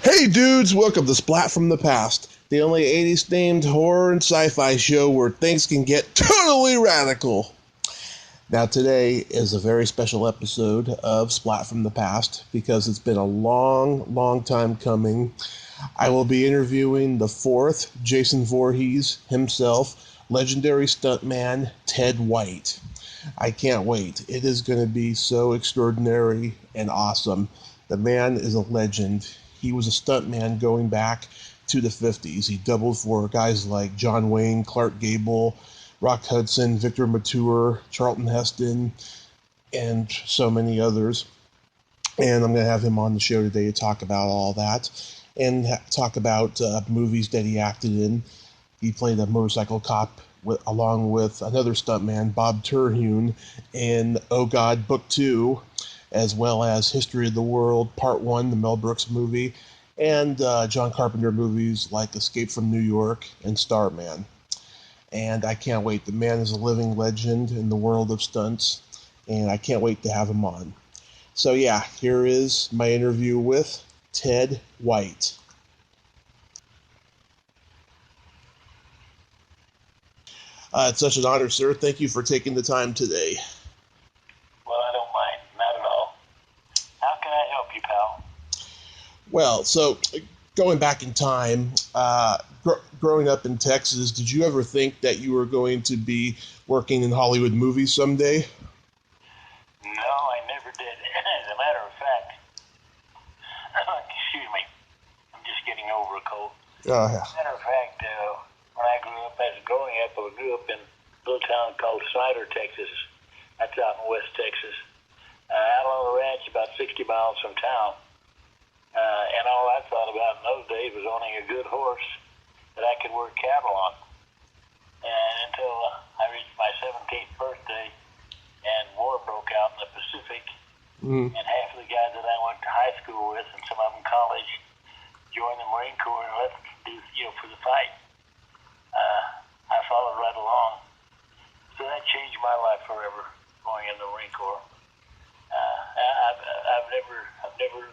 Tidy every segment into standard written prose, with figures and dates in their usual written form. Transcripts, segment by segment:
Hey dudes, welcome to Splat from the Past, the only 80s themed horror and sci-fi show where things can get totally radical. Now today is a very special episode of Splat from the Past because it's been a long time coming. I will be interviewing the fourth Jason Voorhees himself, legendary stuntman Ted White. I can't wait. It is going to be so extraordinary and awesome. The man is a legend. He was a stuntman going back to the 50s. He doubled for guys like John Wayne, Clark Gable, Rock Hudson, Victor Mature, Charlton Heston, and so many others. And I'm going to have him on the show today to talk about all that and talk about movies that he acted in. He played a motorcycle cop along with another stuntman, Bob Terhune, in Oh God, Book 2, as well as History of the World, Part 1, the Mel Brooks movie, and John Carpenter movies like Escape from New York and Starman. And I can't wait. The man is a living legend in the world of stunts, and I can't wait to have him on. So yeah, here is my interview with Ted White. It's such an honor, sir. Thank you for taking the time today. Well, I don't mind. Not at all. How can I help you, pal? Well, so going back in time, growing up in Texas, did you ever think that you were going to be working in Hollywood movies someday? No, I never did. As a matter of fact, excuse me, I'm just getting over a cold. Yeah. As a matter of fact, when I grew up, I grew up in a little town called Snyder, Texas. That's out in West Texas. Out on a ranch about 60 miles from town. And all I thought about in those days was owning a good horse that I could work cattle on. And until I reached my 17th birthday and war broke out in the Pacific, and half of the guys that I went to high school with and some of them college joined the Marine Corps and left for the fight. I followed right along. So that changed my life forever, going in the Marine Corps. I've never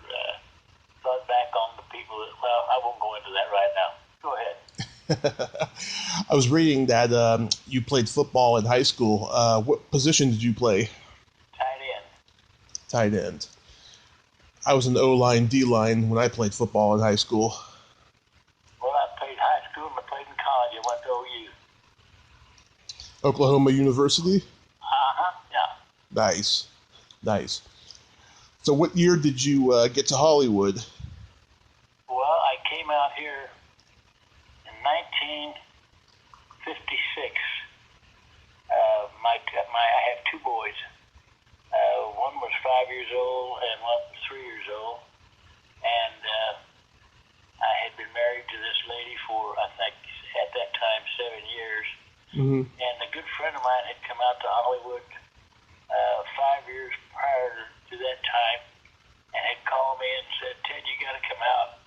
thought back on the people that, well, I won't go into that right now. Go ahead. I was reading that you played football in high school. What position did you play? Tight end. Tight end. I was an O-line, D-line when I played football in high school. Well, I played high school and I played in college. I went to OU. Oklahoma University? Yeah. Nice. So what year did you get to Hollywood? Well, I came out here in 1956. I have two boys. One was 5 years old and one was 3 years old. And I had been married to this lady for, I think, at that time, 7 years. Mm-hmm. And a good friend of mine had come out to Hollywood 5 years prior to that time and had called me and said, Ted, you got to come out.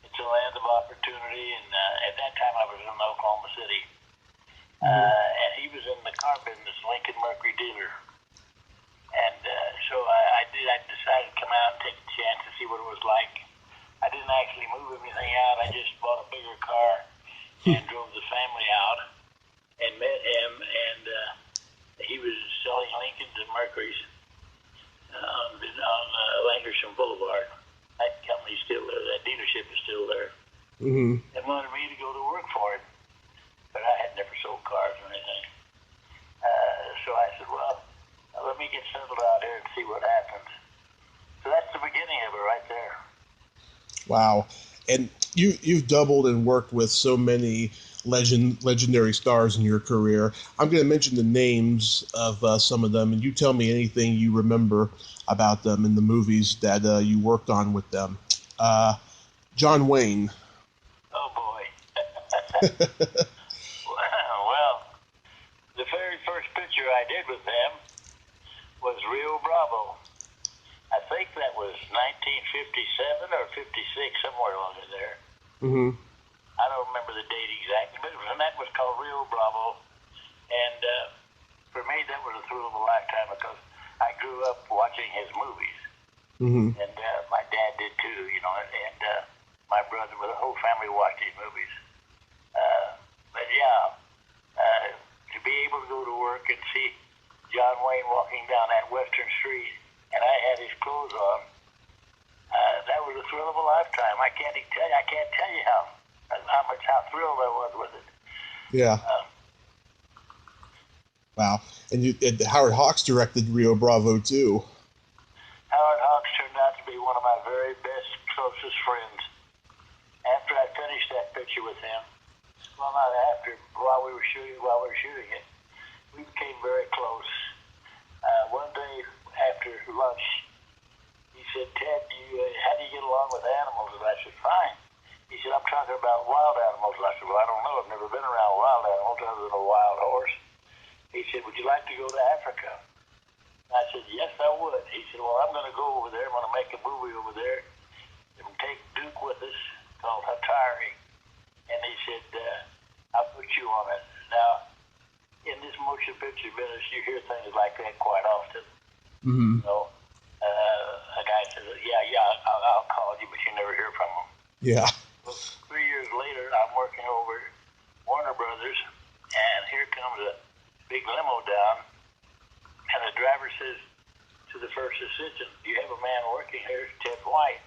It's a land of opportunity. And at that time, I was in Oklahoma City. And he was in the car business, Lincoln Mercury dealer. And so I decided to come out and take a chance to see what it was like. I didn't actually move anything out. I just bought a bigger car and drove the family out and met him. And he was selling Lincolns and Mercuries on Lankershim Boulevard. That company's still there. That dealership is still there. Mm-hmm. And wanted me to go to work for him. But I had never sold cars or anything. So I said, well, let me get settled out here and see what happens. So that's the beginning of it right there. Wow. And you've doubled and worked with so many legendary stars in your career. I'm going to mention the names of some of them, and you tell me anything you remember about them in the movies that you worked on with them. John Wayne. Oh, boy. Well, the very first picture I did with them was Rio Bravo. I think that was 1957 or 56, somewhere along in there. Mm-hmm. I don't remember the date exactly, but that was called Rio Bravo. And for me, that was a thrill of a lifetime because I grew up watching his movies. Mm-hmm. And my dad dad did too, and my brother, the whole family watched these movies. But yeah, to be able to go to work and see John Wayne walking down that Western Street, and I had his clothes on, that was a thrill of a lifetime. I can't tell you how thrilled I was with it. Yeah. Wow. And Howard Hawks directed Rio Bravo too. Howard Hawks turned out to be one of my very best, closest friends. After I finished that picture with him, well, not after, while we were shooting it, we became very close. One day after lunch, he said, "Ted, how do you get along with animals?" And I said, "Fine." He said, "I'm talking about wild animals." And I said, "Well, I don't know. I've never been around wild animals other than a wild horse." He said, "Would you like to go to Africa?" And I said, "Yes, I would." He said, "Well, I'm going to go over there. I'm going to make a movie over there and take Duke with us called Hatari." And he said, "I'll put you on it." Now, in this motion picture business, you hear things like that quite often. Mm-hmm. A guy says, yeah, I'll call you, but you never hear from him. Yeah. Well, 3 years later, I'm working over Warner Brothers, and here comes a big limo down, and the driver says to the first assistant, "Do you have a man working here, Ted White?"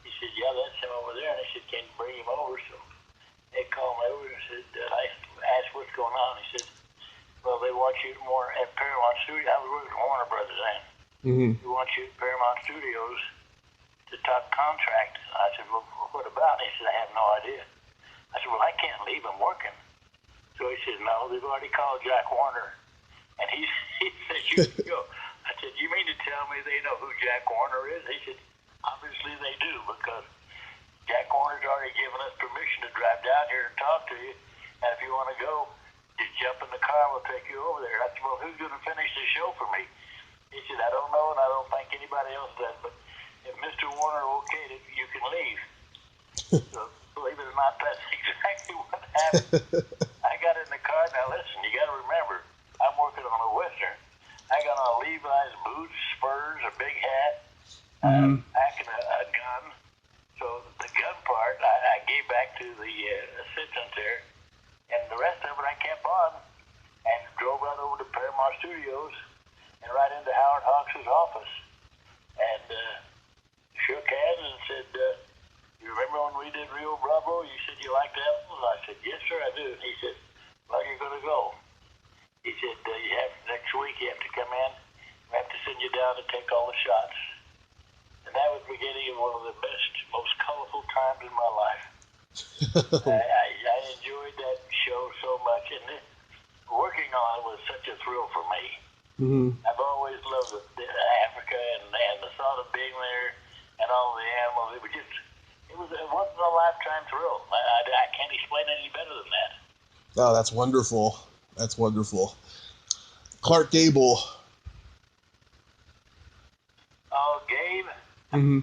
He said, "Yeah, that's him over there." And they said, "Can you bring him over?" So they called me over and said, I asked what's going on. He said, "Well, they want you more at Paramount Studios." I was working at Warner Brothers then. Mm-hmm. "They want you at Paramount Studios to talk contract." I said, "Well, what about?" He said, "I have no idea." I said, "Well, I can't leave. I'm working." So he said, "No, they've already called Jack Warner, and he said you can go." I said, "You mean to tell me they know who Jack Warner is?" He said, "Obviously they do, because Jack Warner's already given us permission to drive down here and talk to you, and if you want to go, just jump in the car and we'll take you over there." I said, "Well, who's going to finish the show for me?" He said, "I don't know, and I don't think anybody else does, but if Mr. Warner okayed it, you can leave." So, believe it or not, that's exactly what happened. I got in the car. Now, listen, you got to remember, I'm working on a Western. I got on Levi's boots, spurs, a big hat, packing a gun. So the gun part, I gave back to the assistant there, and the rest of it I kept on and drove right over to Paramount Studios and right into Howard Hawks' office and shook hands and said, "You remember when we did Rio Bravo? You said you liked animals?" I said, "Yes, sir, I do." And he said, "Well, you're going to go." He said, "Next week you have to come in. We have to send you down to take all the shots." And that was the beginning of one of the best, most colorful times in my life. I enjoyed that show so much, and working on it was such a thrill for me. Mm-hmm. I've always loved Africa and the thought of being there and all the animals. It was a once-in-a-lifetime thrill. I can't explain it any better than that. Oh, that's wonderful. That's wonderful. Clark Gable. Oh, Gabe? Mm-hmm.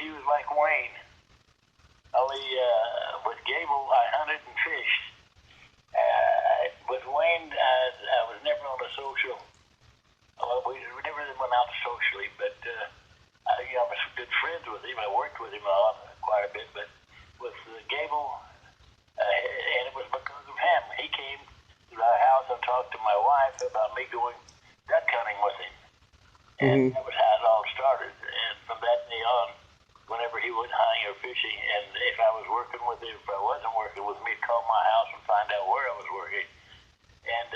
He was like Wayne. Only with Gable, I hunted and fished. With Wayne, I was never on a social. Well, we never went out socially, but I was good friends with him. I worked with him quite a bit, but with Gable, and it was because of him. He came to our house and talked to my wife about me going duck hunting with him. And that was how it all started. And from that day on, whenever he went hunting or fishing, and if I was working with him, if I wasn't working with him, he'd call my house and find out where I was working. And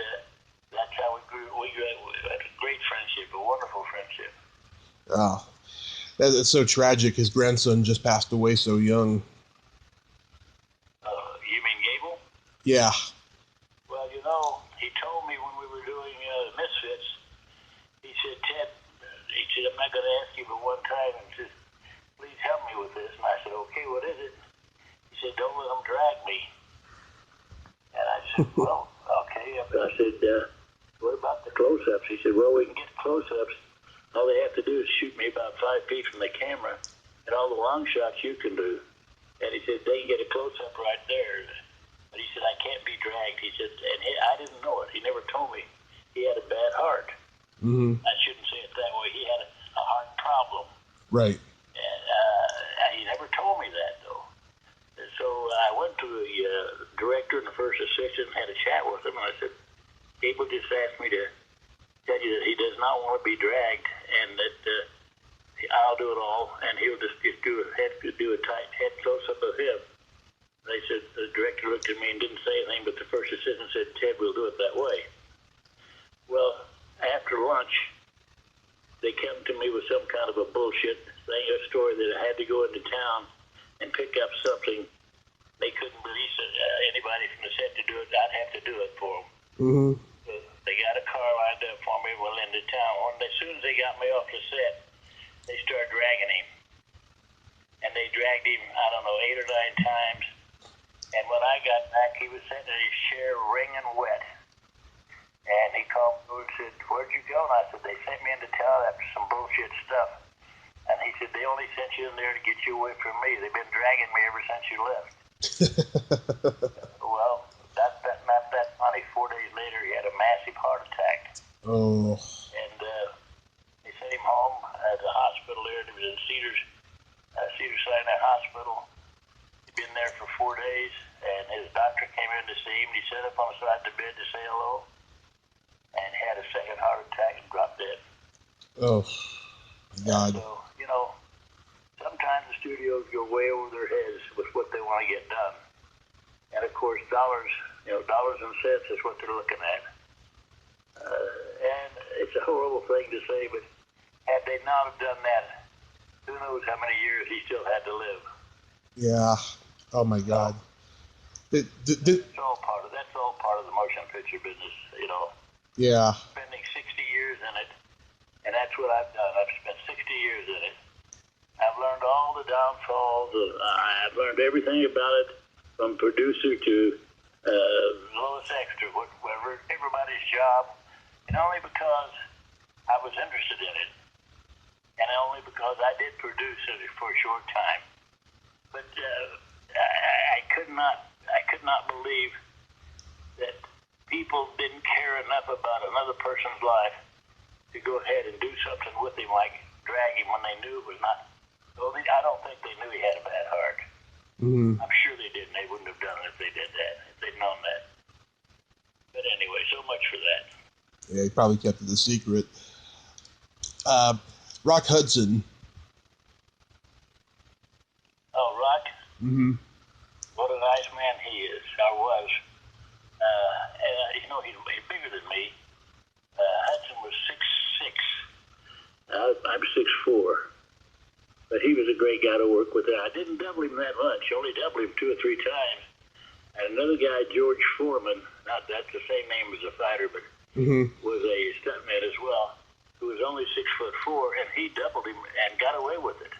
that's how we grew. We had a great friendship, a wonderful friendship. Oh, that's so tragic. His grandson just passed away so young. You mean Gable? Yeah. Well, he told me when we were doing Misfits, he said, "Ted," he said, "I'm not going to ask you but one time," and said, "Please help me with this." And I said, "Okay, what is it?" He said, "Don't let them drag me." And I said, "Well, okay." I said, "What about the close-ups?" He said, "Well, we can get close-ups. All they have to do is shoot me about 5 feet from the camera, and all the long shots you can do." And he said, "They can get a close-up right there." But he said, "I can't be dragged." He said, and I didn't know it. He never told me he had a bad heart. Mm-hmm. I shouldn't say it that way. He had a heart problem. Right. And he never told me that, though. And so I went to the director and the first assistant and had a chat with him, and I said, Gable just asked me to tell you that he does not want to be dragged, and that I'll do it all, and he'll just do a tight head close-up of him. They said, the director looked at me and didn't say anything, but the first assistant said, Ted, we'll do it that way. Well, after lunch, they came to me with some kind of a bullshit thing, a story that I had to go into town and pick up something. They couldn't release anybody from the set to do it. I'd have to do it for them. Mm-hmm. So they got a car lined up for me, well, into town. As soon as they got me off the set, they started dragging him. And they dragged him, 8 or 9 times. And when I got back, he was sitting in his chair wringing wet. And he called me and said, where'd you go? And I said, they sent me into town after some bullshit stuff. And he said, they only sent you in there to get you away from me. They've been dragging me ever since you left. Well, not that funny. 4 days later, he had a massive heart attack. Oh. And they sent him home at the hospital there. He was in Cedars-Sinai Hospital. He'd been there for 4 days, and his doctor came in to see him. He sat up on the side of the bed to say hello, and had a second heart attack and dropped dead. Oh, God. So, sometimes the studios go way over their heads with what they want to get done. And, of course, dollars and cents is what they're looking at. And it's a horrible thing to say, but had they not have done that, who knows how many years he still had to live. Yeah. Oh, my God. That's all part of the motion picture business, Yeah. Spending 60 years in it, and that's what I've done. I've spent 60 years in it. I've learned all the downfalls. I've learned everything about it, from producer to lowest extra, whatever, everybody's job, and only because I was interested in it, and only because I did produce it for a short time. But I could not believe that people didn't care enough about another person's life to go ahead and do something with him, like drag him when they knew it was not. Well, I don't think they knew he had a bad heart. Mm-hmm. I'm sure they didn't. They wouldn't have done it if they did that, if they'd known that. But anyway, so much for that. Yeah, he probably kept it a secret. Rock Hudson. Oh, Rock? Mm-hmm. What a nice man he is, or was. He's bigger than me. Hudson was 6'6". I'm 6'4". But he was a great guy to work with. I didn't double him that much. Only doubled him 2 or 3 times. And another guy, George Foreman, that's the same name as the fighter, but was a stuntman as well, who was only 6'4", and he doubled him and got away with it.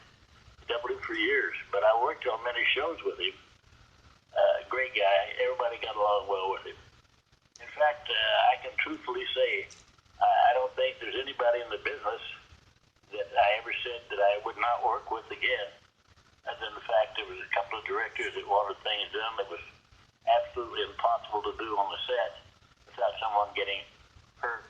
Doubled him for years. But I worked on many shows with him. Great guy. Everybody got along well with him. In fact, I can truthfully say I don't think there's anybody in the business that I ever said that I would not work with again, other than the fact there was a couple of directors that wanted things done that was absolutely impossible to do on the set without someone getting hurt.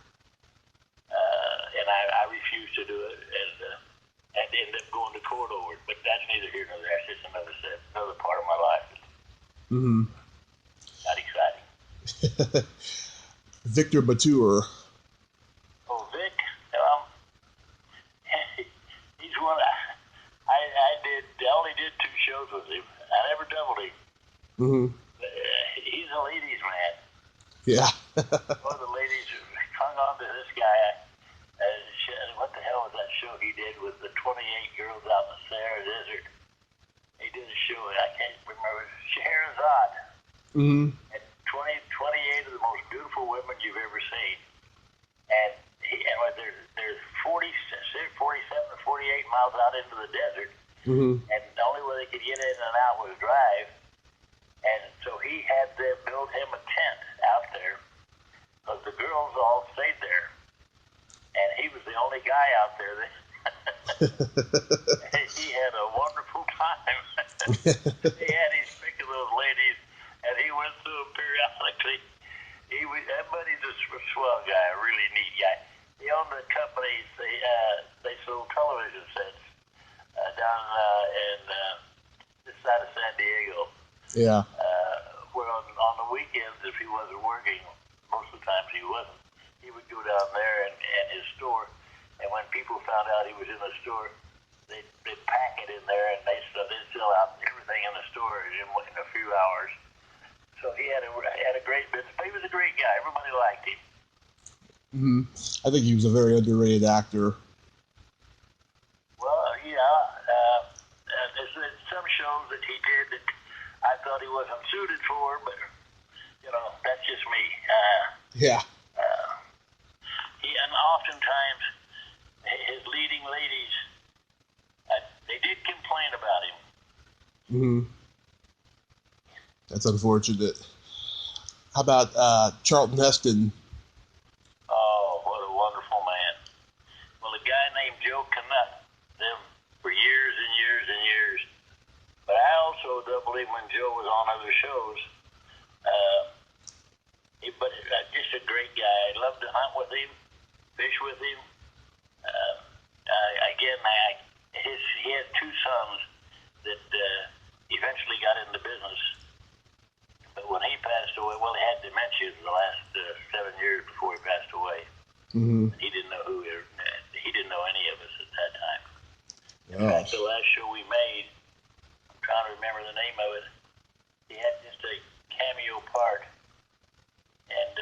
And I refused to do it, and ended up going to court over it. But that's neither here nor there. It's just another part of my life. Mm-hmm. Not exciting. Victor Batur. Oh, Vic, he's one. I only did 2 shows with him. I never doubled him. Mm-hmm. He's a ladies' man. Yeah. One of the ladies hung on to this guy. What the hell was that show he did with the 28 girls out in the Sahara Desert? He did a show, I can't remember, Scheherazade. Mm-hmm. And 28 of the most beautiful women you've ever seen. And they're 47 or 48 miles out into the desert. Mm-hmm. And the only way they could get in and out was drive. And so he had them build him a tent out there, because the girls all stayed there. And he was the only guy out there that he had a wonderful time. He had his pick of those ladies, and he went through them periodically. Everybody's a swell guy, a really neat guy. He owned the company. They sold television sets. Yeah. Where on the weekends, if he wasn't working, most of the times he wasn't, he would go down there and his store, and when people found out he was in the store, they'd pack it in there, and they'd sell out everything in the store in a few hours. So he had a great business. He was a great guy. Everybody liked him. Mm-hmm. I think he was a very underrated actor. Well, yeah. There's some shows that he did that I thought he wasn't suited for, but that's just me. Yeah. And oftentimes his leading ladies, they did complain about him. Mm-hmm. That's unfortunate. How about Charlton Heston? Oh, what a wonderful man. Well, a guy named Joe Canutt lived for years and years and years. But I also don't believe when Joe was on other shows. But just a great guy. I loved to hunt with him, fish with him. He had two sons that eventually got into business. But when he passed away, well, he had dementia the last 7 years before he passed away. Mm-hmm. He didn't know he didn't know any of us at that time. In Oh. fact, the last show we made, I'm trying to remember the name of it, he had just a cameo part, and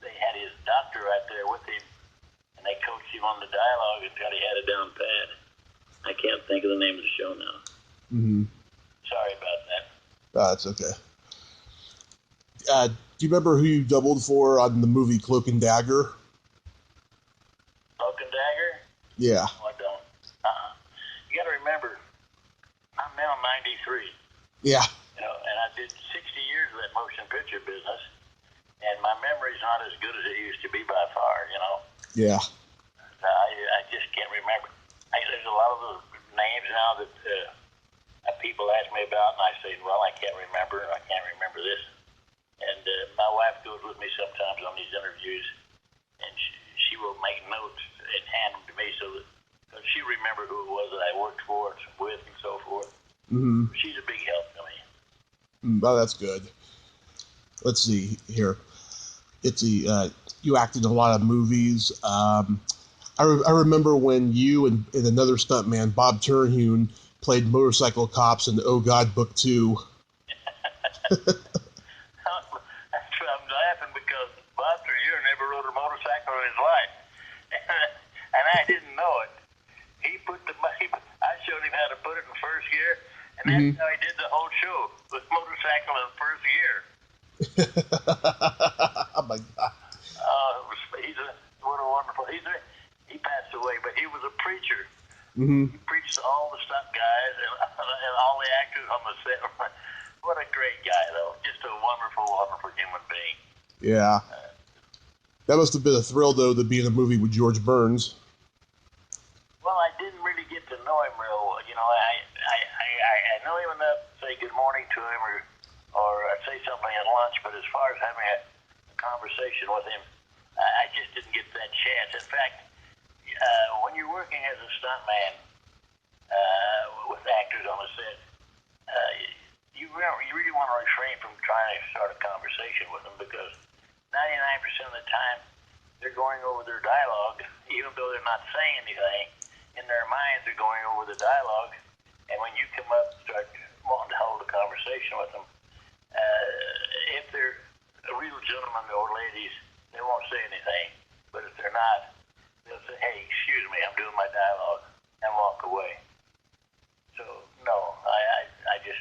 they had his doctor right there with him, and they coached him on the dialogue until he had it down pat. I can't think of the name of the show now. Mm-hmm. Sorry about that. That's okay. Do you remember who you doubled for on the movie Cloak and Dagger? Cloak and Dagger? Yeah. No, I don't. You got to remember, I'm now 93. Yeah. And I did 60 years of that motion picture business, and my memory's not as good as it used to be by far. Yeah. I just can't remember. There's a lot of those names now that people ask me about, and I say, well, I can't remember. I can't remember this. And my wife goes with me sometimes on these interviews, and she will make notes and hand them to me so that she remember who it was that I worked for and with and so forth. Mm-hmm. She's a big help to me. Oh, that's good. Let's see here. You acted in a lot of movies. I remember when you and another stuntman, Bob Terhune, played motorcycle cops in Oh God Book 2. I'm laughing because Bob Terhune never rode a motorcycle in his life, and I didn't know it. I showed him how to put it in first gear, and that's how he did the whole show with motorcycle in first gear. Oh my God! What a wonderful. He passed away, but he was a preacher. Mm-hmm. He preached to all the stunt guys and all the actors on the set. What a great guy, though! Just a wonderful, wonderful human being. Yeah. That must have been a thrill, though, to be in a movie with George Burns. Well, I didn't really get to know him real well. I know him enough to say good morning to him or say something at lunch, but as far as having a conversation with him, I just didn't get that chance. In fact, when you're working as a stuntman with actors on the set, you really want to refrain from trying to start a conversation with them because 99% of the time they're going over their dialogue, even though they're not saying anything. In their minds, they're going over the dialogue, and when you come up and start wanting to hold a conversation with them, if they're a real gentleman or ladies, they won't say anything. But if they're not, they'll say, "Hey, excuse me, I'm doing my dialogue," and walk away. So no, I just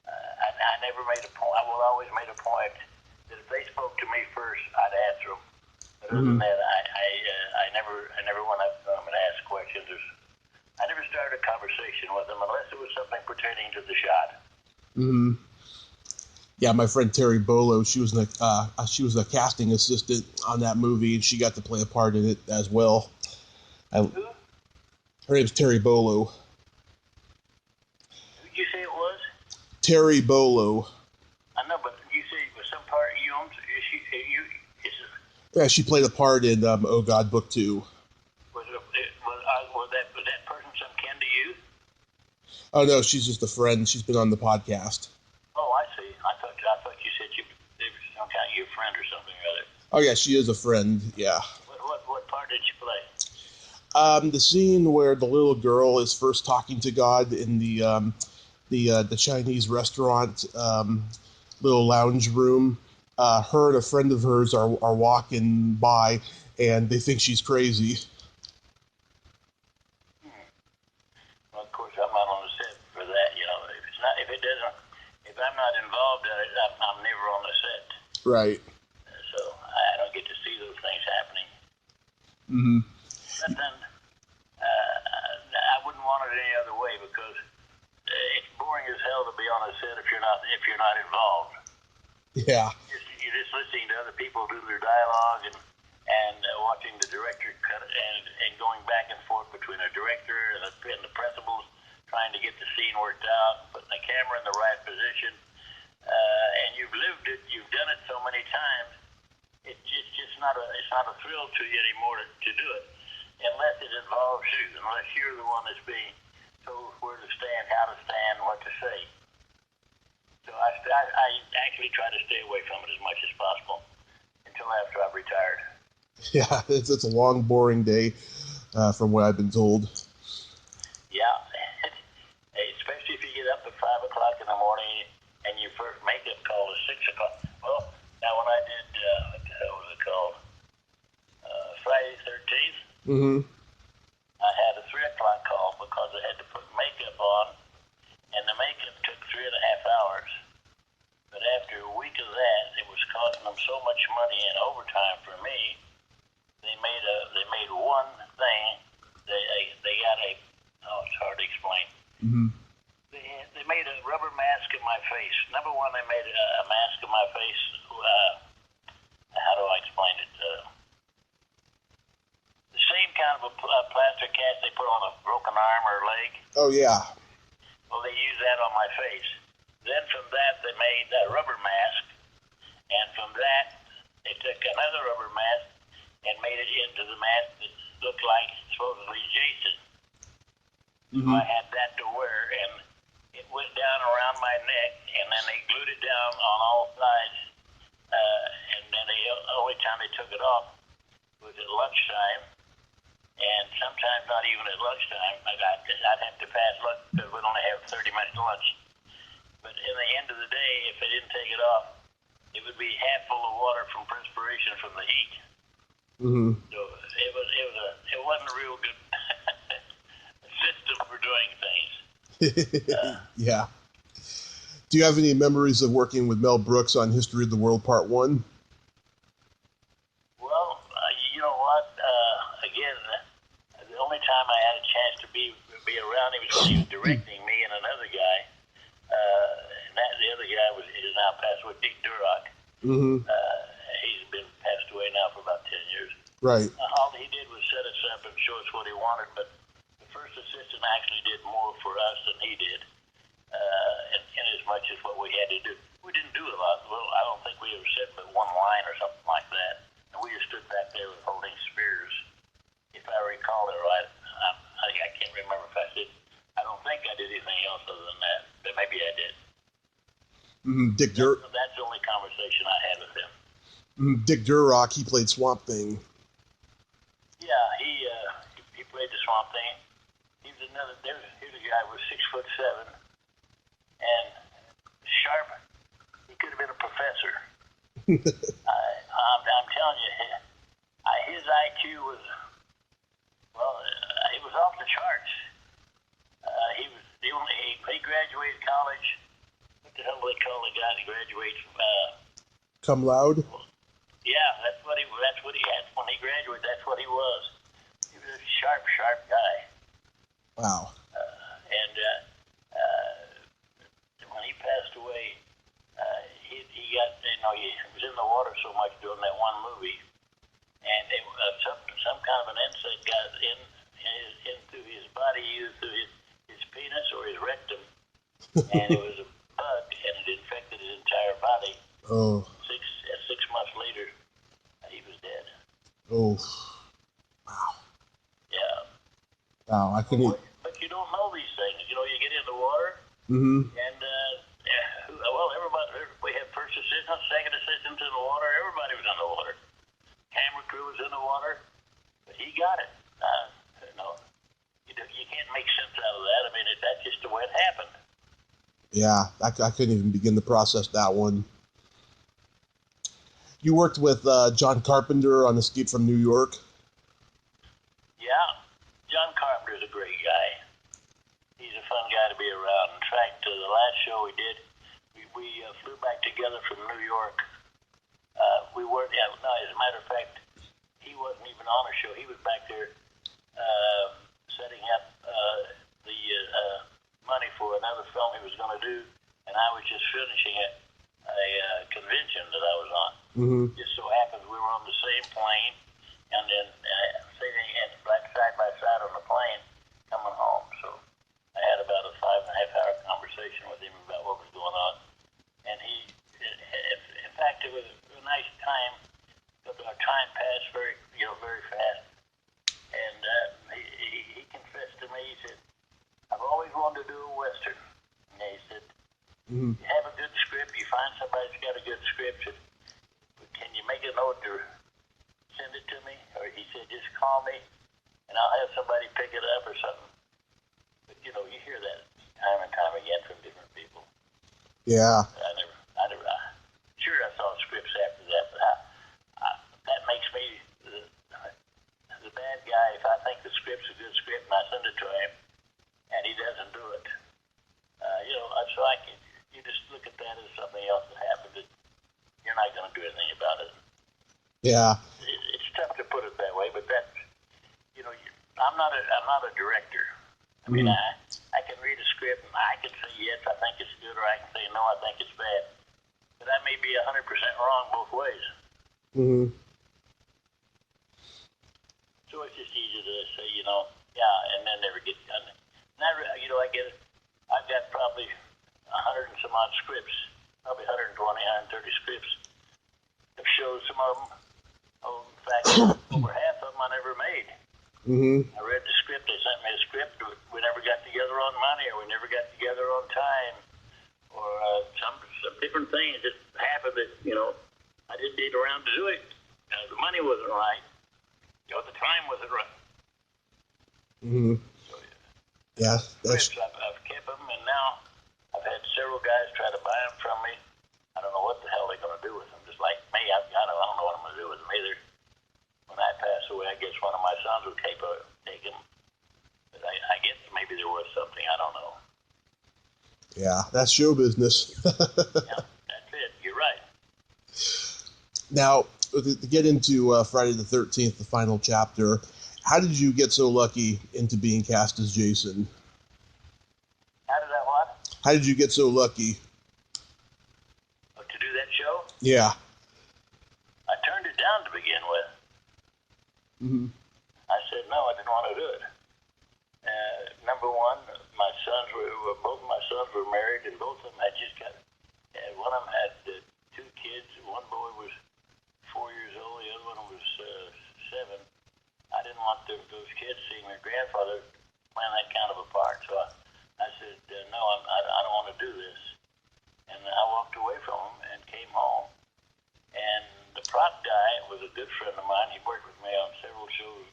I never made a point. I will always made a point that if they spoke to me first, I'd answer them. But other than that, I never went up to them and asked questions. I never started a conversation with them unless it was something pertaining to the shot. Mm-hmm. Yeah, my friend Terry Bolo, she was a casting assistant on that movie, and she got to play a part in it as well. Who? Her name's Terry Bolo. Who did you say it was? Terry Bolo. I know, but you say it was some part you owned. Yeah, she played a part in Oh God Book 2. Was that person some kin to you? Oh no, she's just a friend. She's been on the podcast. Oh, I see. I thought you said they were some kind of your friend or something or other. Oh yeah, she is a friend. Yeah. What part did you play? The scene where the little girl is first talking to God in the Chinese restaurant little lounge room. Her and a friend of hers are walking by, and they think she's crazy. Well, of course, I'm not on the set for that. You know, if I'm not involved in it, I'm never on the set. Right. So I don't get to see those things happening. Mm-hmm. But then I wouldn't want it any other way because it's boring as hell to be on a set if you're not involved. Yeah. You're just listening to other people do their dialogue and watching the director cut it and going back and forth between a director and the principals trying to get the scene worked out, putting the camera in the right position. And you've lived it, you've done it so many times. It's just not a thrill to you anymore to do it, unless it involves you, unless you're the one that's being told where to stand, how to stand, what to say. So I actually try to stay away from it as much as possible until after I've retired. Yeah, it's a long, boring day, from what I've been told. Yeah, especially if you get up at 5 o'clock in the morning and your first makeup call is 6 o'clock. Well, now when I did what the hell was it called? Friday 13th. Mm-hmm. I had a 3 o'clock call because I had to put makeup on, and the makeup took 3.5 hours. But after a week of that, it was costing them so much money in overtime for me. They made one thing. They got it's hard to explain. Mm-hmm. They made a rubber mask of my face. Number one, they made a mask of my face. How do I explain it? The same kind of a plaster cast they put on a broken arm or leg. Oh yeah. Well, they used that on my face. Then from that, they made a rubber mask, and from that, they took another rubber mask and made it into the mask that looked like supposedly Jason. Mm-hmm. So I had that to wear, and it went down around my neck, and then they glued it down on all sides. And then the only time they took it off was at lunchtime, and sometimes not even at lunchtime. I'd have to pass lunch because we'd only have 30 minutes lunch. But in the end of the day, if they didn't take it off, it would be half full of water from perspiration from the heat. Mm-hmm. So it wasn't a real good system for doing things. Yeah. Do you have any memories of working with Mel Brooks on History of the World Part 1? Well, you know what? Again, the only time I had a chance to be around him was when he was directing me and another guy. And the other guy is now passed away, Dick Durock. Mm-hmm. He's been passed away now for about 10 years. Right. All he did was set us up and show us what he wanted, but the first assistant actually did more for us than he did, in as much as what we had to do. We didn't do a lot. Well, I don't think we ever said but one line or something like that. And we just stood back there holding spears. If I recall it right, I can't remember if I did. I don't think I did anything else other than that, but maybe I did. Mm-hmm. That's the only conversation I had with him. Mm-hmm. Dick Durock, he played Swamp Thing. Yeah, he played the Swamp Thing. Here's a guy who was 6'7", and sharp. He could have been a professor. I'm telling you, his IQ was it was off the charts. He graduated college. What the hell do they call the guy that graduates? Cum laude? Yeah, that's what he had when he graduated. That's what he was. He was a sharp guy. Wow. And when he passed away, he got he was in the water so much doing that one movie, and some kind of an insect got into his body, either through his penis or his rectum, and it was a bug, and it infected his entire body. Oh. 6 months later, he was dead. Oh. Wow. Yeah. Wow, I couldn't. But you don't know these things. You get into the water. Mm-hmm. And, well, everybody, we had first assistant, second assistant in the water. Everybody was in the water. Camera crew was in the water. But he got it. You can't make sense out of that. I mean, that's just the way it happened. Yeah, I couldn't even begin to process that one. You worked with John Carpenter on Escape from New York? Yeah, John Carpenter's a great guy. He's a fun guy to be around. In fact, the last show we did, we flew back together from New York. We weren't, as a matter of fact, he wasn't even on a show. He was back there setting up the money for another film he was going to do, and I was just finishing a convention that I was on. Mm-hmm. Just so happens we were on the same plane, and then sitting right side by side on the plane coming home. So I had about a 5.5 hour conversation with him about what was going on, and in fact, it was a nice time. But our time passed very fast. And he confessed to me, he said, I've always wanted to do a Western. And he said, Mm-hmm. You have a good script, you find somebody that's got a good script, but can you make a note to send it to me? Or he said, just call me, and I'll have somebody pick it up or something. But, you hear that time and time again from different people. Yeah. Sure, I saw scripts after that, but that makes me the bad guy if I think the script's a good script and I send it to him and he doesn't do it. So you just look at that as something else that happened that you're not going to do anything about it. Yeah. It's tough to put it that way, but that's, I'm not a director. I mean, I can read a script and I can say yes, I think it's good, or I can say no, I think it's bad. But I may be 100% wrong both ways. Mm-hmm. So it's just easy to say, yeah, and then never get done. And I get it. I've got probably 100 and some odd scripts, probably 120, 130 scripts of shows. Some of them, in fact, over half of them I never made. Mm-hmm. I read the script. They sent me a script. We never got together on money, or we never got together on time, or some different things that happened that, I didn't need around to do it. The money wasn't right. The time wasn't right. Mm-hmm. So, yeah. Scripts, I've kept them, and now I've had several guys try to buy them from me. I don't know what the hell they're going to do with them. Just like me, I don't know what I'm going to do with them either. When I pass away, I guess one of my sons will take them. But I guess maybe there was something. I don't know. Yeah, that's show business. Yeah, that's it. You're right. Now, to get into Friday the 13th, the final chapter, how did you get so lucky into being cast as Jason? How did I what? How did you get so lucky? To do that show? Yeah. I turned it down to begin with. Mm-hmm. I said no, I didn't want to do it. Number one, both of my sons were married, and both of them had just got. One of them had 2 kids. One boy was 4 years old. The other one was 7. I didn't want those kids seeing their grandfather playing that kind of a part. So I said, no, I don't want to do this. And I walked away from him and came home. And the prop guy was a good friend of mine. He worked with me on several shows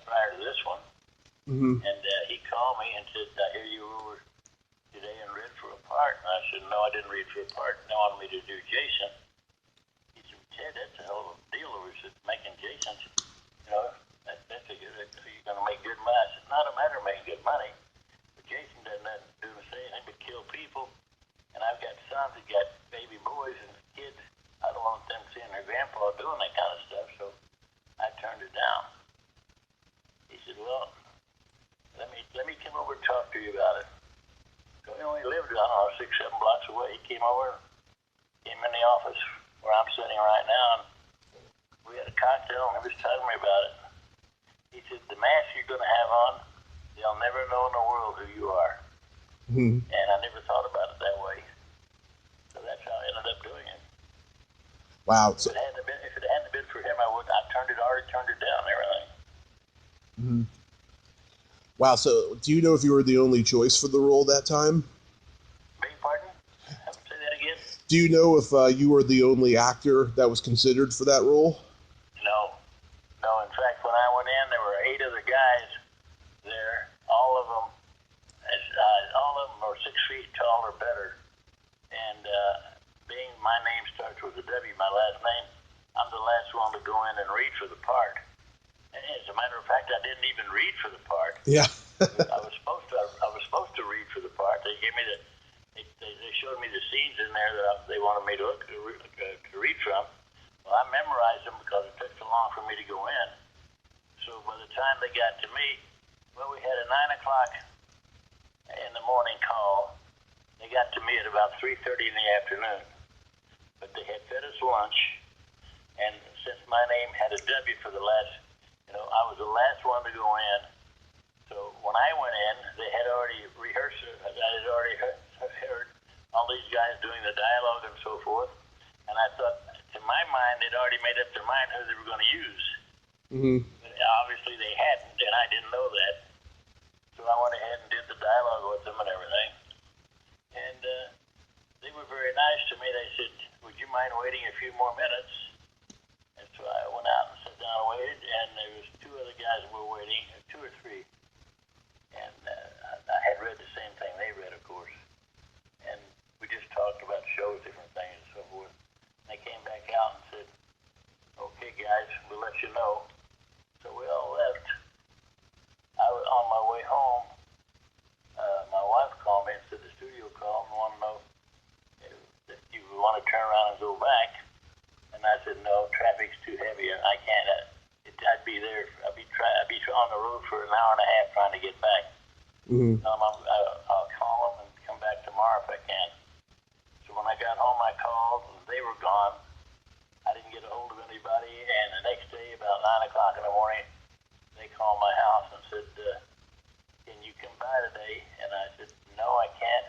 prior to this one. Mm-hmm. And he called me and said, I hear you were today and read for a part. And I said, no, I didn't read for a part. They wanted me to do Jason. He said, Ted, that's a hell of a deal over making Jason. That's a good, you're going to make good money. I said, not a matter of making good money. But Jason doesn't do anything but kill people. And I've got sons that got baby boys and kids. I don't want them seeing their grandpa doing that kind of stuff. So I turned it down. He said, well, let me come over and talk to you about it. So he only lived, 6, 7 blocks away. He came over, came in the office where I'm sitting right now, and we had a cocktail, and he was telling me about it. He said, the mask you're going to have on, they'll never know in the world who you are. Mm-hmm. And I never thought about it that way. So that's how I ended up doing it. Wow. If it hadn't been for him, I already turned it down and everything. Mm-hmm. Wow, so do you know if you were the only choice for the role that time? Beg your pardon? Say that again? Do you know if you were the only actor that was considered for that role? No. No, in fact, when I went in, there were 8 other guys there. All of them are 6 feet tall or better. And being my name starts with a W, my last name, I'm the last one to go in and read for the part. And as a matter of fact, I didn't even read for the part. Yeah. I was supposed to read for the part. They gave me they showed me the scenes in there that they wanted me to read from. Well, I memorized them because it took so long for me to go in. So by the time they got to me, well, we had a 9 o'clock in the morning call. They got to me at about 3:30 in the afternoon. But they had fed us lunch, and since my name had a W for the last, I was the last one to go in. So when I went in, they had already rehearsed it. I had already heard all these guys doing the dialogue and so forth. And I thought, to my mind, they'd already made up their mind who they were going to use. Mm-hmm. But obviously they hadn't, and I didn't know that. So I went ahead and did the dialogue with them and everything. And they were very nice to me. They said, would you mind waiting a few more minutes? And so I went out and sat down and waited, and there was 2 other guys who were waiting, 2 or 3. And I had read the same thing they read, of course. And we just talked about shows, different things, and so forth. And they came back out and said, okay, guys, we'll let you know. So we all left. I was on my way home. My wife called me and said the studio called and wanted to know if you want to turn around and go back. And I said, no, traffic's too heavy. I can't. I'd be there. I'd be on the road for an hour and a half trying to get back. Mm-hmm. I'll call them and come back tomorrow if I can. So when I got home, I called, and they were gone. I didn't get a hold of anybody, and the next day, about 9 o'clock in the morning, they called my house and said, can you come by today? And I said, no, I can't.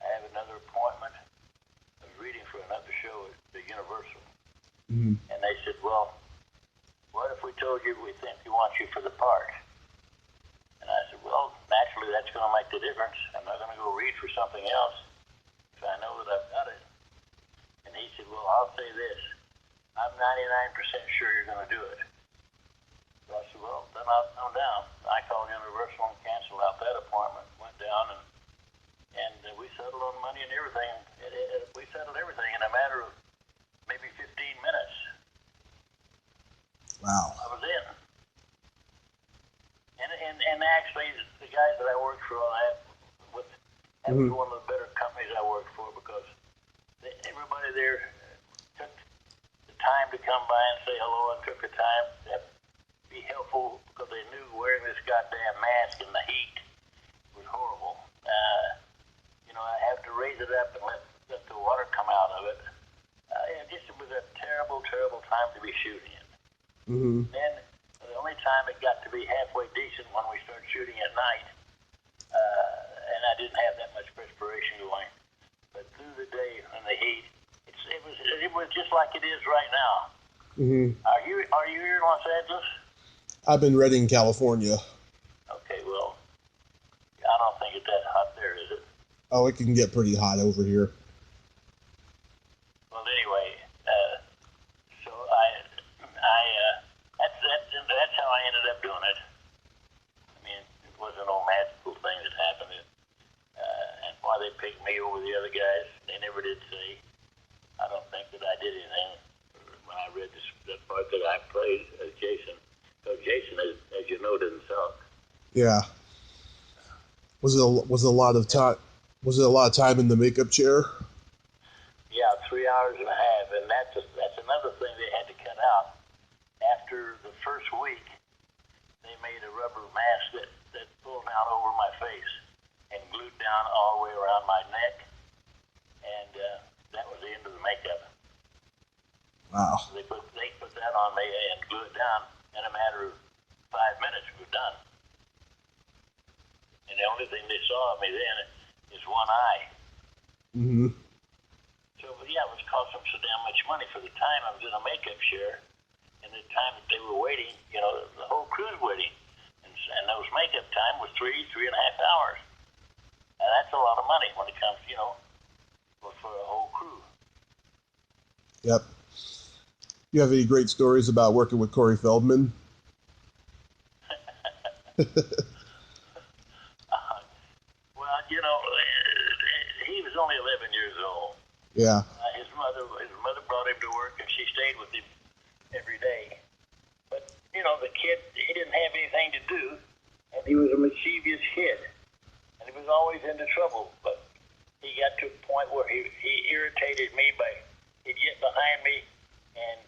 I have another appointment. I was reading for another show at the Universal. Mm-hmm. And they said, well, what if we told you we think we want you for the part? And I said, well, naturally, that's going to make the difference. I'm not going to go read for something else if I know that I've got it. And he said, well, I'll say this. I'm 99% sure you're going to do it. So I said, well, then I'll come down. I called Universal and canceled out that appointment. Went down, and we settled on money and everything. We settled everything in a matter of maybe 15 minutes. Wow. I was in. And actually, the guys that I worked for that was one of the better companies I worked for, because everybody there took the time to come by and say hello, and took the time to be helpful, because they knew wearing this goddamn mask in the heat was horrible. I have to raise it up and let the water come out of it. It was a terrible, terrible time to be shooting it. Mm-hmm. Then the only time it got to be halfway decent when we started shooting at night, and I didn't have that much perspiration going. But through the day in the heat, it was just like it is right now. Mm-hmm. Are you here in Los Angeles? I've been Redding, California. Okay, well, I don't think it's that hot there, is it? Oh, it can get pretty hot over here. Well, anyway, so that's how I ended up doing it. I mean, it wasn't no magical thing that happened. And why they picked me over the other guys, they never did say. I don't think that I did anything when I read the part that I played as Jason. So Jason, as you know, didn't suck. Yeah. Was it a lot of time? Was it a lot of time in the makeup chair? Yeah, 3 hours and a half, and that's another thing they had to cut out. After the first week, they made a rubber mask that pulled down over my face and glued down all the way around my neck, and that was the end of the makeup. Wow. So they put that on me and glued it down. In a matter of 5 minutes, we were done. And the only thing they saw of me then is one eye. Mm-hmm. So, yeah, it was costing them so damn much money for the time I was in a makeup chair, and the time that they were waiting, the whole crew's waiting. And and those makeup time was 3.5 hours. And that's a lot of money when it comes, for a whole crew. Yep. You have any great stories about working with Corey Feldman? Well, he was only 11 years old. Yeah. His mother brought him to work, and she stayed with him every day. But the kid, he didn't have anything to do, and he was a mischievous kid, and he was always into trouble. But he got to a point where he irritated me by he'd get behind me and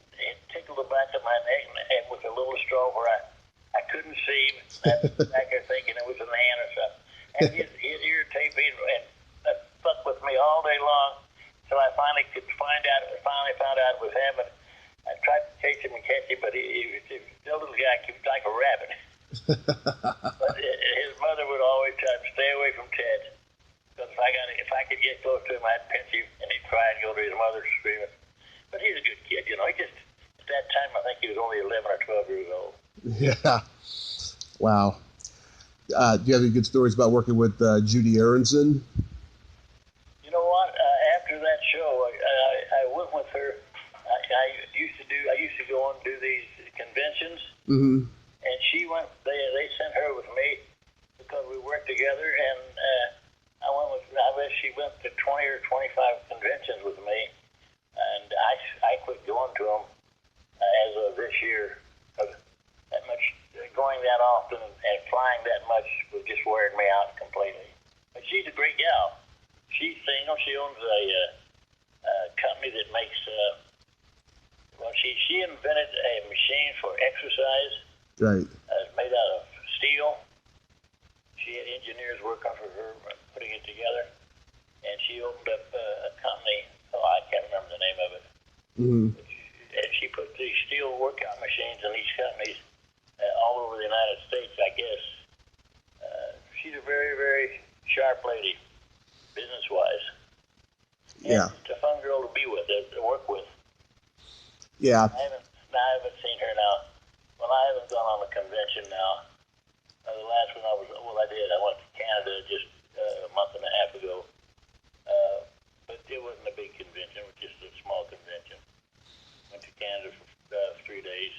tickle the back of my neck and with a little straw where I couldn't see him. I'd back there thinking it was an ant or something. And he'd irritate me and fuck with me all day long until I finally found out it was him. And I tried to chase him and catch him, but he was still a little guy. He was like a rabbit. But his mother would always try to stay away from Ted. Because if I could get close to him, I'd pinch him, and he'd cry and go to his mother screaming. But he's a good kid, He just, at that time, I think he was only 11 or 12 years old. Yeah. Wow. Do you have any good stories about working with Judy Aronson? You know what? After that show, I went with her. I used to go and do these conventions, Mm-hmm. and she went. They sent her with me because we worked together, and I bet she went to 20 or 25 conventions with me, and I quit going to them as of this year. That much going that often and flying that much was just wearing me out completely. But she's a great gal. She owns a company that makes. She invented a machine for exercise. Right. Made out of steel. She had engineers working for her putting it together, and she opened up a company. I can't remember the name of it. Mm-hmm. And she put these steel workout machines in these companies all over the United States, I guess. She's a very, very sharp lady, business-wise. Yeah. And it's a fun girl to be with, to work with. Yeah. I haven't seen her now. Well, I haven't gone on a convention now. The last one I did. I went to Canada just a month and a half ago. But it wasn't a big convention. It was just a small convention. Went to Canada for 3 days.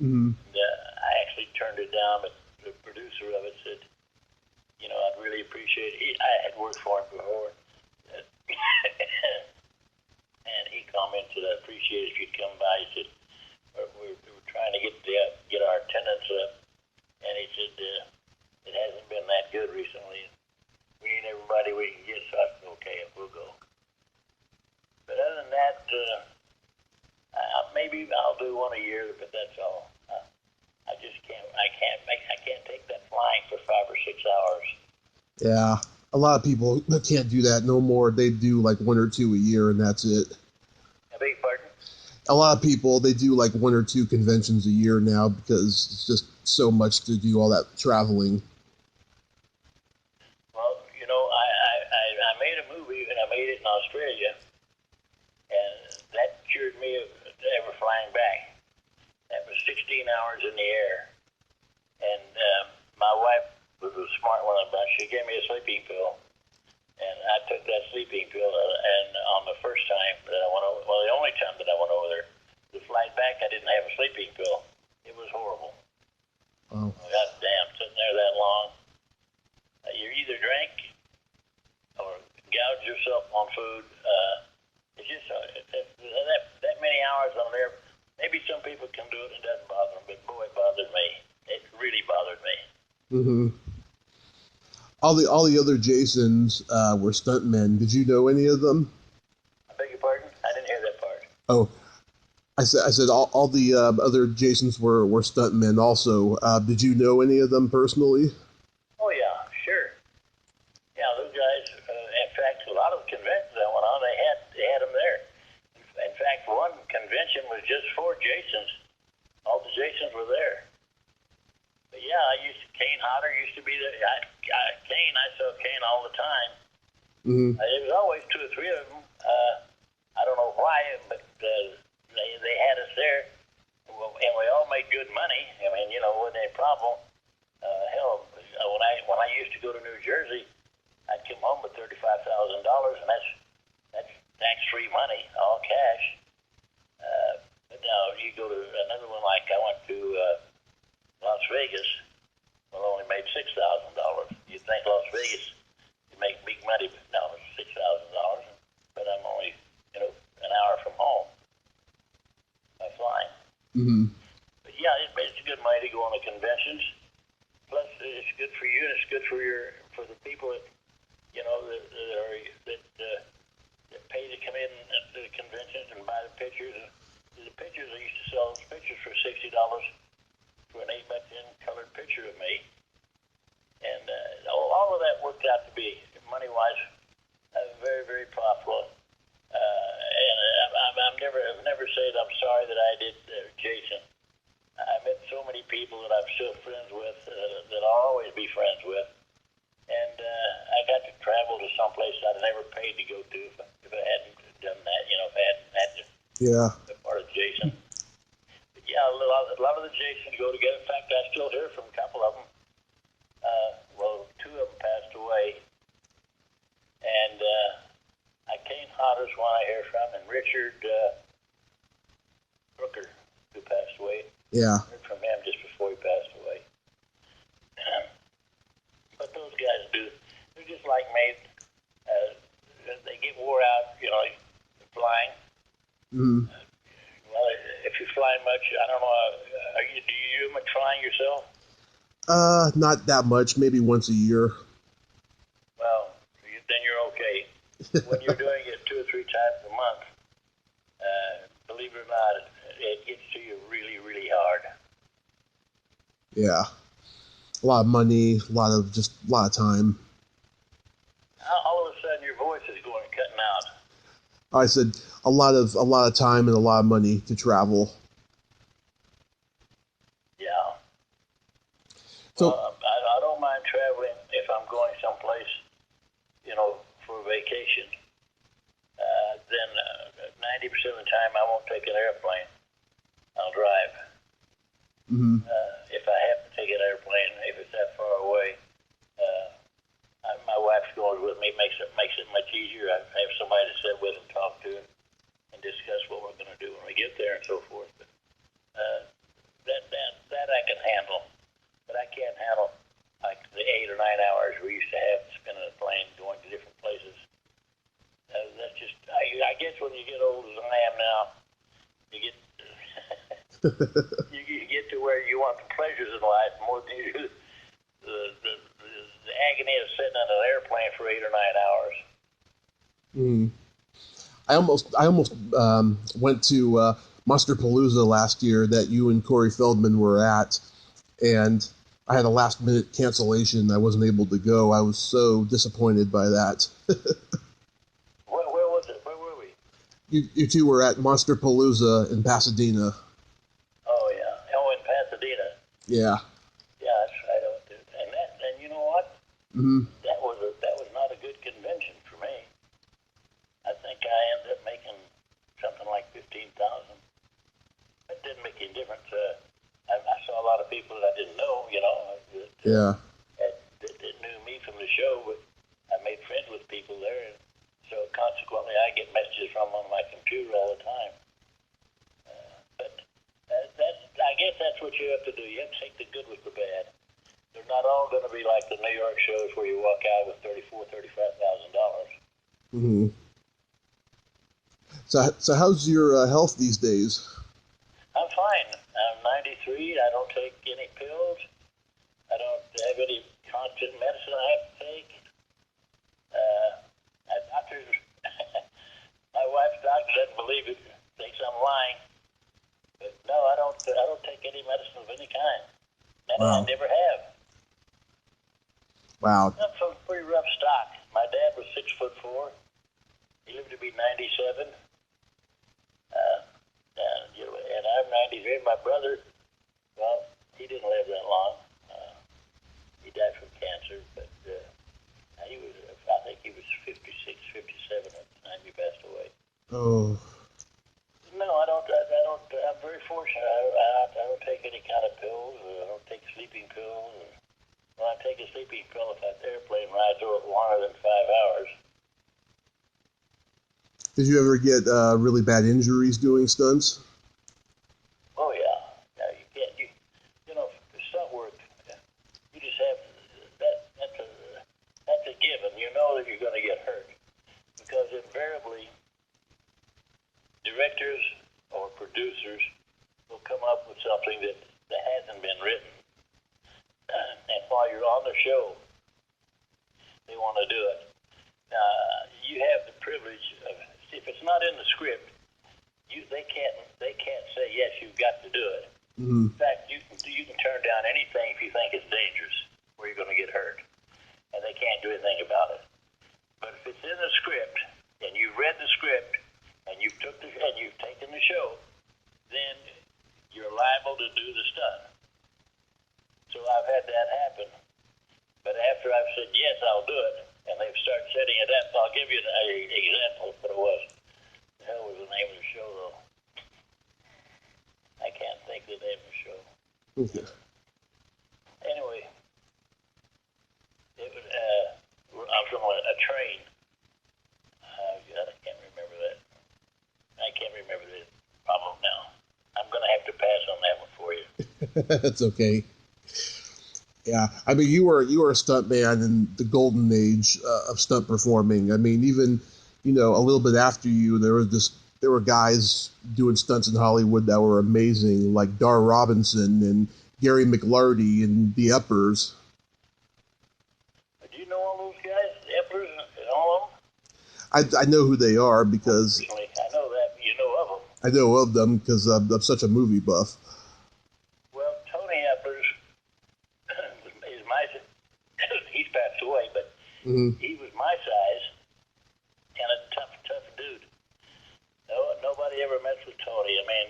Mm-hmm. And I actually turned it down, but the producer of it said, I'd really appreciate it. I had worked for him before. And he commented, I'd appreciate it if you'd come by. He said, we're trying to get our attendance up. And he said, it hasn't been that good recently. We ain't everybody we can get, so I said, okay, we'll go. But other than that, maybe I'll do one a year, but that's all. I just can't. I can't take that flying for 5 or 6 hours. Yeah. A lot of people can't do that no more. They do like 1 or 2 a year, and that's it. I beg your pardon? A lot of people, they do like 1 or 2 conventions a year now because it's just so much to do all that traveling. Well, I made a movie, and I made it in Australia, and that cured me of ever flying back. That was 16 hours in the air, and my wife was a smart one about it. She gave me a sleeping pill, and I took that sleeping pill, and on the first time that I went over, the only time that I went over there, the flight back, I didn't have a sleeping pill. It was horrible. Oh. God damn, sitting there that long. You either drink or gouge yourself on food. It's just that many hours on there. Maybe some people can do it and it doesn't bother them, but boy, it bothered me. It really bothered me. Mm-hmm. All the other Jasons were stuntmen. Did you know any of them? I beg your pardon? I didn't hear that part. Oh, I said all the other Jasons were stuntmen also. Did you know any of them personally? Oh yeah, sure. Yeah, those guys. In fact, a lot of the conventions I went on, they had them there. In fact, one convention was just for Jasons. All the Jasons were there. But yeah, Kane Hodder used to be there. I saw Kane all the time. Mm-hmm. There was always 2 or 3 of them. I don't know why, but they had us there, and we all made good money. I mean, wasn't any problem. Jersey, I'd come home with $35,000, and that's tax-free money, all cash. But now you go to another one, like I went to Las Vegas. Well, only made $6,000. You'd think Las Vegas you make big money, but no, it's $6,000. But I'm only, an hour from home by flying. Mm-hmm. But yeah, it's good money to go on the conventions. Plus, it's good for you, and it's good for the people that that pay to come in to the conventions and buy the pictures. And the pictures, I used to sell those pictures for $60 for an 8x10 colored picture of me. And all of that worked out to be, money-wise, very, very profitable. And I've never said I'm sorry that I did Jason. I met so many people that I'm still friends with, that I'll always be friends with. And I got to travel to some place I'd never paid to go to if I hadn't done that, if I hadn't had to be part of Jason. But yeah, a lot of the Jasons go together. In fact, I still hear from a couple of them. Well, two of them passed away. And Kane Hodder's one I hear from, and Richard Brooker, who passed away. Yeah. I heard from him just before he passed away. But those guys they're just like me. They get wore out, flying. Mm-hmm. Well, if you fly much, I don't know, do you do much flying yourself? Not that much, maybe once a year. Well, then you're okay. When you're doing it 2 or 3 times a month, believe it or not, it gets to you really, really hard. Yeah. A lot of money, a lot of time. All of a sudden, your voice is cutting out. I said a lot of time and a lot of money to travel. Yeah. So well, I don't mind traveling if I'm going someplace, for a vacation. Then 90% of the time I won't take an airplane. I'll drive. mm-hmm. If I have to take an airplane, if it's that far away, my wife goes with me. Makes it much easier. I have somebody to sit with and talk to and discuss what we're going to do when we get there and so forth. But that I can handle, but I can't handle like the 8 or 9 hours we used to have spinning a plane going to different places. That's just I guess when you get old as I am now, you get you get to where you want the pleasures in life more than you do the agony of sitting on an airplane for 8 or 9 hours. I almost went to Monsterpalooza last year that you and Corey Feldman were at, and I had a last-minute cancellation. I wasn't able to go. I was so disappointed by that. Where was it? Where were we? You two were at Monsterpalooza in Pasadena. Oh, yeah. Oh, in Pasadena. Yeah. Yeah, that's right. And you know what? Mm-hmm. That was not a good convention for me. I think I ended up making something like $15,000. It didn't make any difference. I saw a lot of people that I didn't know, that knew me from the show, but I made friends with people there, and so consequently I get messages from them on my computer all the time. But I guess that's what you have to do. You have to take the good with the bad. They're not all going to be like the New York shows where you walk out with $35,000. Mm-hmm. So how's your health these days? I'm fine. I'm 93. I don't take any pills. I don't have any constant medicine I have to take. Doctors, my wife's doctor doesn't believe it. Thinks I'm lying. But no, I don't take any medicine of any kind. And Wow. I never have. Wow. I'm from pretty rough stock. My dad was 6'4". He lived to be 97. And I'm 93. My brother, well, he didn't live that long. He died from cancer, but I think he was 56, 57 at the time he passed away. Oh. No, I don't. I'm very fortunate. I don't take any kind of pills. I don't take sleeping pills. When I take a sleeping pill, if that airplane ride throw it longer than 5 hours. Did you ever get really bad injuries doing stunts? Oh yeah. No, you can't. You know, for stunt work, you just have that's a given. You know that you're going to get hurt because invariably directors or producers will come up with something that hasn't been written, and while you're on the show, they want to do it. You have the privilege of, if it's not in the script, they can't say yes, you've got to do it. Mm-hmm. In fact, you can turn down anything if you think it's dangerous, where you're going to get hurt, and they can't do anything about it. But if it's in the script and you've read the script and you've taken the show, then you're liable to do the stunt. So I've had that happen. But after I've said yes, I'll do it, and they've started setting it up, I'll give you an example of what it was. The hell was the name of the show, though? I can't think of the name of the show. Okay. Anyway, it was, I was on a train. I can't remember that. I can't remember the problem now. I'm going to have to pass on that one for you. That's okay. Yeah, I mean, you were a stunt man in the golden age of stunt performing. I mean, even a little bit after you, there were guys doing stunts in Hollywood that were amazing, like Dar Robinson and Gary McLarty and the Uppers. Do you know all those guys, the Uppers and all of them? I know who they are because I know that you know of them. I know of them because I'm such a movie buff. Well, Tony Uppers is he's passed away, but he was my size and a tough dude. Nobody ever messed with Tony. I mean,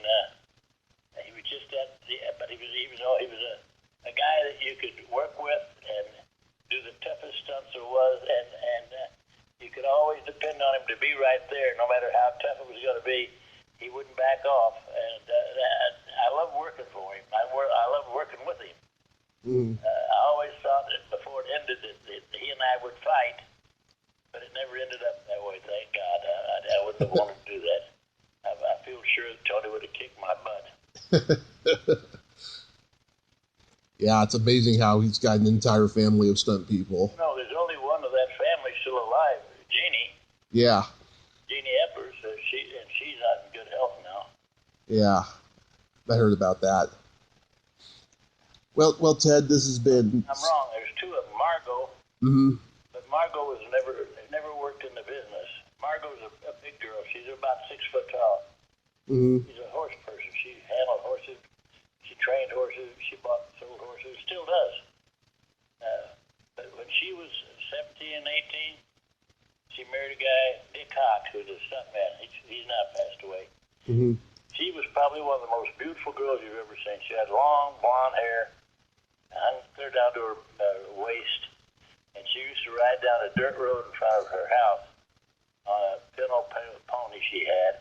he was just but he was a guy that you could work with and do the toughest stunts there was, and you could always depend on him to be right there, no matter how tough it was going to be. He wouldn't back off, and I love working for him. I love working with him. I always thought that before it ended that he and I would fight, but it never ended up that way, thank God. I wouldn't have wanted to do that. I feel sure that Tony would have kicked my butt. Yeah, it's amazing how he's got an entire family of stunt people. No, there's only one of that family still alive, Jeannie. Yeah. Jeannie Eppers, she's not in good health now. Yeah, I heard about that. Well, Ted, this has been. I'm wrong. There's two of them, Margot. Mm-hmm. But Margot was never worked in the business. Margot's a big girl. She's about 6 foot tall. Mm-hmm. She's a horse person. She handled horses. She trained horses. She bought and sold horses. Still does. But when she was 17 and 18, she married a guy, Dick Cox, who's a stuntman. He's now passed away. Mm-hmm. She was probably one of the most beautiful girls you've ever seen. She had long blonde hair, clear down to her waist, and she used to ride down a dirt road in front of her house on a pinto pony she had,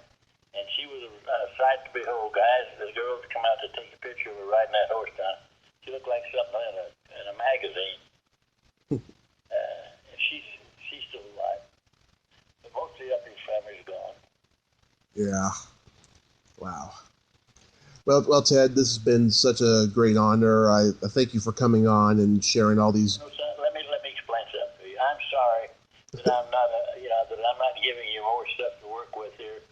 and she was a sight to behold. Guys, the girls come out to take a picture of her riding that horse down. She looked like something in a magazine. And she's still alive, but most of the Uppers family's gone. Yeah. Wow. Well, Ted, this has been such a great honor. I thank you for coming on and sharing all these. No, son, let me explain something to you. I'm sorry that I'm not giving you more stuff to work with here.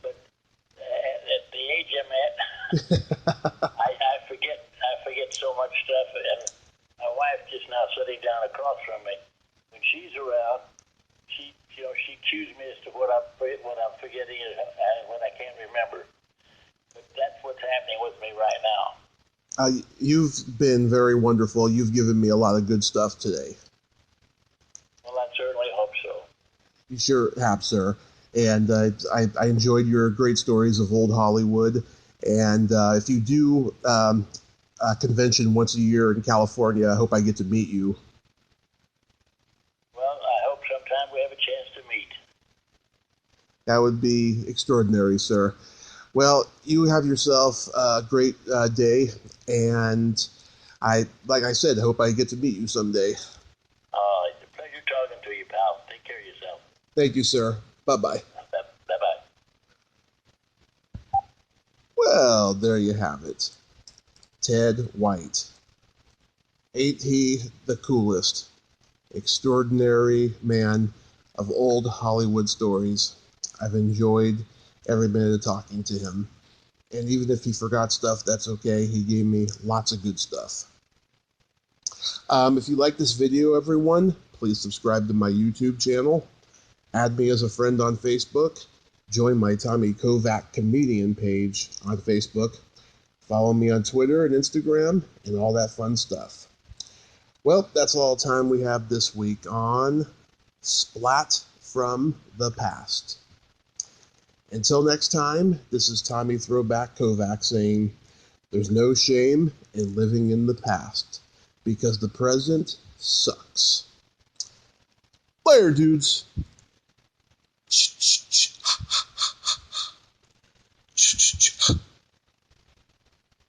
But at the age I'm at, I forget so much stuff. And my wife just now sitting down across from me. When she's around, she cues me as to what I'm forgetting and what I can't remember. But that's what's happening with me right now. You've been very wonderful. You've given me a lot of good stuff today. Well, I certainly hope so. You sure have, sir. And I enjoyed your great stories of old Hollywood. And if you do a convention once a year in California, I hope I get to meet you. Well, I hope sometime we have a chance to meet. That would be extraordinary, sir. Well, you have yourself a great day, and like I said, hope I get to meet you someday. Oh, it's a talking to you, pal. Take care of yourself. Thank you, sir. Bye-bye. Bye-bye. Well, there you have it. Ted White. Ain't he the coolest? Extraordinary man of old Hollywood stories. I've enjoyed every minute of talking to him. And even if he forgot stuff, that's okay. He gave me lots of good stuff. If you like this video, everyone, please subscribe to my YouTube channel. Add me as a friend on Facebook. Join my Tommy Kovac comedian page on Facebook. Follow me on Twitter and Instagram and all that fun stuff. Well, that's all the time we have this week on Splat from the Past. Until next time, this is Tommy Throwback Kovac saying, there's no shame in living in the past, because the present sucks. Later, dudes. Ch-ch-ch. Ch-ch-ch.